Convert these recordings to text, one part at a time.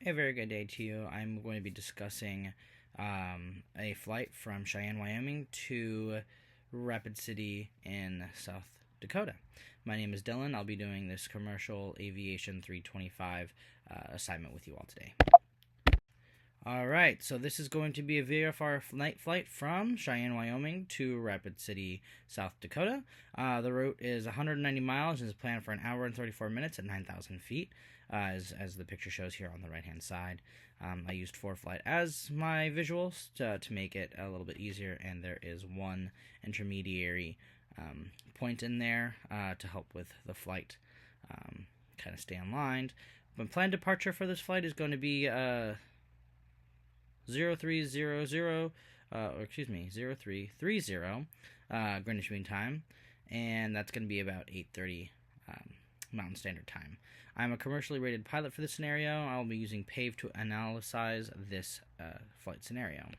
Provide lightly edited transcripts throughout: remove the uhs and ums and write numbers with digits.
Hey, very good day to you. I'm going to be discussing a flight from Cheyenne, Wyoming to Rapid City in South Dakota. My name is Dylan. I'll be doing this commercial aviation 325 assignment with you all today. Alright, so this is going to be a VFR night flight from Cheyenne, Wyoming to Rapid City, South Dakota. The route is 190 miles and is planned for an hour and 34 minutes at 9,000 feet, as the picture shows here on the right-hand side. I used ForeFlight as my visuals to make it a little bit easier, and there is one intermediary point in there to help with the flight kind of stay aligned. But planned departure for this flight is going to be 0330 Greenwich Mean Time, and that's going to be about 8:30 Mountain Standard Time. I'm a commercially rated pilot for this scenario. I'll be using PAVE to analyze this flight scenario.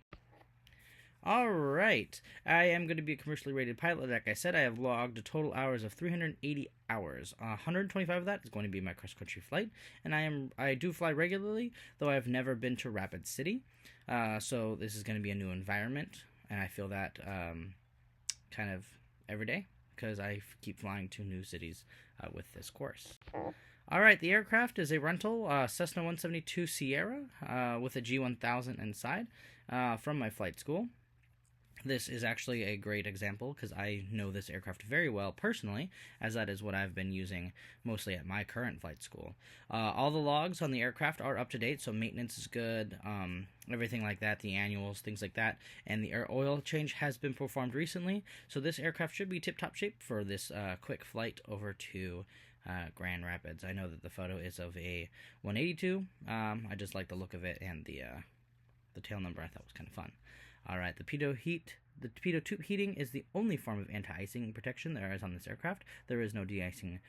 Alright, I am going to be a commercially rated pilot. Like I said, I have logged total hours of 380 hours. 125 of that is going to be my cross-country flight, and I do fly regularly, though I have never been to Rapid City. So this is going to be a new environment, and I feel that kind of every day, because I keep flying to new cities with this course. Alright, the aircraft is a rental Cessna 172 Sierra with a G1000 inside from my flight school. This is actually a great example because I know this aircraft very well personally, as that is what I've been using mostly at my current flight school. All the logs on the aircraft are up to date, so maintenance is good, everything like that, the annuals, things like that, and the oil change has been performed recently, so this aircraft should be tip-top shape for this quick flight over to Grand Rapids. I know that the photo is of a 182. I just like the look of it, and the tail number I thought was kind of fun. Alright, the pitot tube heating is the only form of anti-icing protection there is on this aircraft. There is no de-icing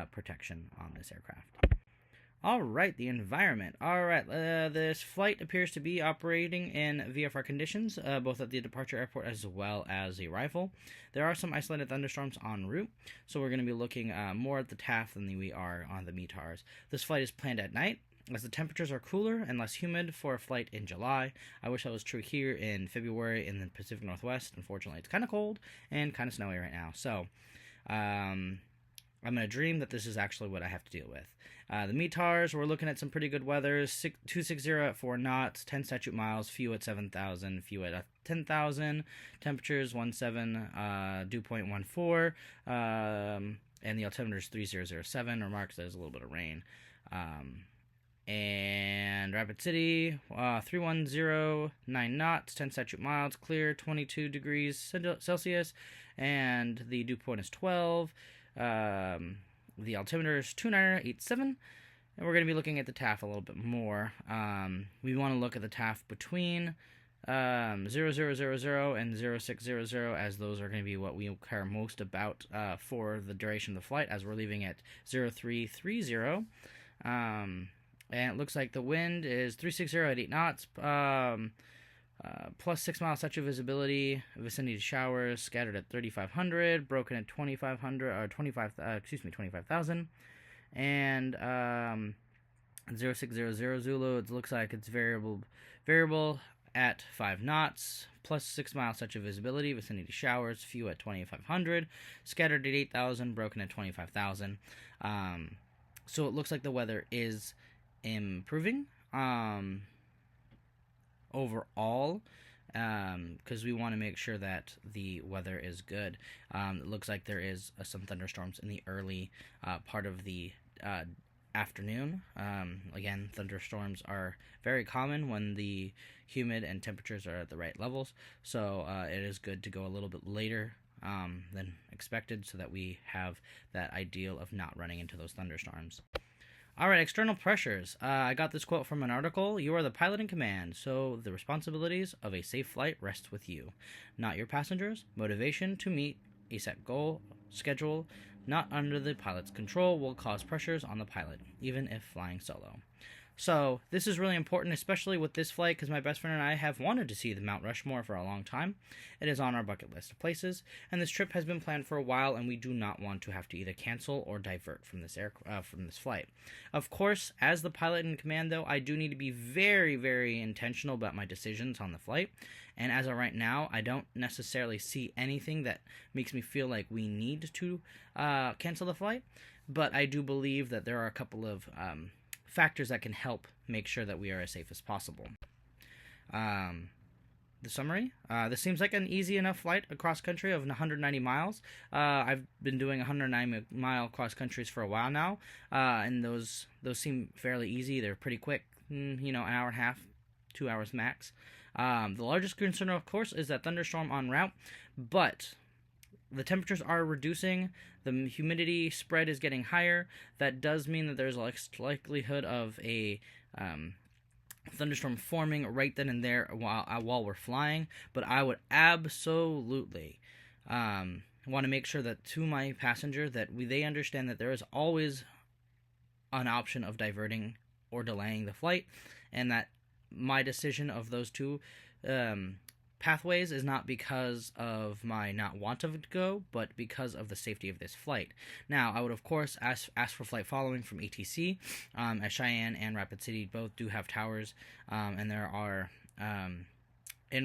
protection on this aircraft. Alright, the environment. Alright, this flight appears to be operating in VFR conditions, both at the departure airport as well as the arrival. There are some isolated thunderstorms en route, so we're going to be looking more at the TAF than we are on the METARs. This flight is planned at night, as the temperatures are cooler and less humid for a flight in July. I wish that was true here in February in the Pacific Northwest. Unfortunately, it's kind of cold and kind of snowy right now. So, I'm going to dream that this is actually what I have to deal with. The METARs, we're looking at some pretty good weather. 260 at 4 knots, 10 statute miles, few at 7,000, few at 10,000. Temperatures 17, dew point 14, and the altimeter is 3007. Remarks there's a little bit of rain. And Rapid City, 310, 9 knots, 10 statute miles, clear, 22 degrees Celsius, and the dew point is 12. The altimeter is 2987, and we're going to be looking at the TAF a little bit more. We want to look at the TAF between 0000 and 0600, as those are going to be what we care most about for the duration of the flight, as we're leaving at 0330. And it looks like the wind is 360 at 8 knots, plus 6 mile statute visibility, vicinity showers scattered at 3,500, broken at 2,500, or 25,000, and 0600 Zulu, it looks like it's variable at 5 knots, plus 6 mile statute visibility, vicinity showers, few at 2,500, scattered at 8,000, broken at 25,000. So it looks like the weather is improving overall, because we want to make sure that the weather is good. It looks like there is some thunderstorms in the early part of the afternoon. Again, thunderstorms are very common when the humid and temperatures are at the right levels, so it is good to go a little bit later than expected, so that we have that ideal of not running into those thunderstorms. Alright, external pressures. I got this quote from an article. You are the pilot in command, so the responsibilities of a safe flight rests with you, not your passengers. Motivation to meet a set goal, schedule, not under the pilot's control, will cause pressures on the pilot, even if flying solo. So this is really important, especially with this flight, because my best friend and I have wanted to see the Mount Rushmore for a long time. It is on our bucket list of places, and this trip has been planned for a while, and we do not want to have to either cancel or divert from this flight. Of course, as the pilot in command, though, I do need to be very, very intentional about my decisions on the flight. And as of right now, I don't necessarily see anything that makes me feel like we need to cancel the flight, but I do believe that there are a couple of factors that can help make sure that we are as safe as possible. The summary. This seems like an easy enough flight across country of 190 miles. I've been doing 190-mile cross countries for a while now, and those seem fairly easy. They're pretty quick, an hour and a half, 2 hours max. The largest concern, of course, is that thunderstorm en route, but the temperatures are reducing, the humidity spread is getting higher. That does mean that there's a likelihood of a thunderstorm forming right then and there while we're flying. But I would absolutely want to make sure that to my passenger that they understand that there is always an option of diverting or delaying the flight, and that my decision of those two pathways is not because of my not want to go, but because of the safety of this flight. Now, I would of course ask for flight following from ATC, as Cheyenne and Rapid City both do have towers, and there are en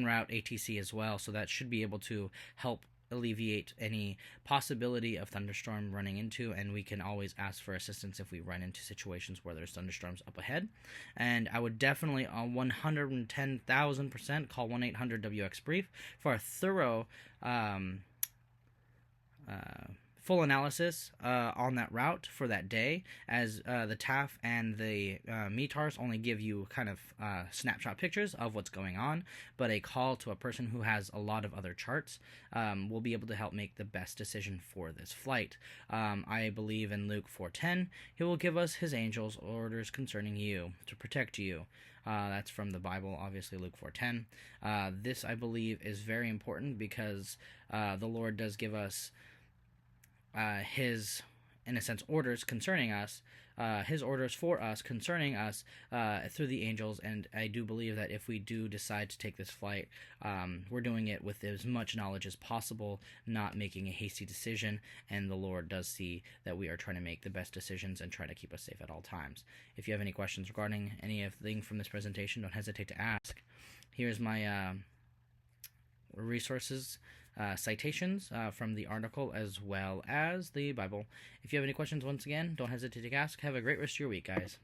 route ATC as well, so that should be able to help alleviate any possibility of thunderstorm running into, and we can always ask for assistance if we run into situations where there's thunderstorms up ahead. And I would definitely 110,000% call 1-800-WX-BRIEF for a thorough full analysis on that route for that day, as the TAF and the METARs only give you kind of snapshot pictures of what's going on, but a call to a person who has a lot of other charts will be able to help make the best decision for this flight. I believe in Luke 4:10, he will give us his angels orders concerning you to protect you. That's from the Bible, obviously, Luke 4:10. This, I believe, is very important because the Lord does give us his, in a sense, orders concerning us, his orders for us concerning us through the angels. And I do believe that if we do decide to take this flight, we're doing it with as much knowledge as possible, not making a hasty decision, and the Lord does see that we are trying to make the best decisions and try to keep us safe at all times. If you have any questions regarding anything from this presentation, don't hesitate to ask. Here's my resources, citations from the article as well as the Bible. If you have any questions, once again, don't hesitate to ask. Have a great rest of your week, guys.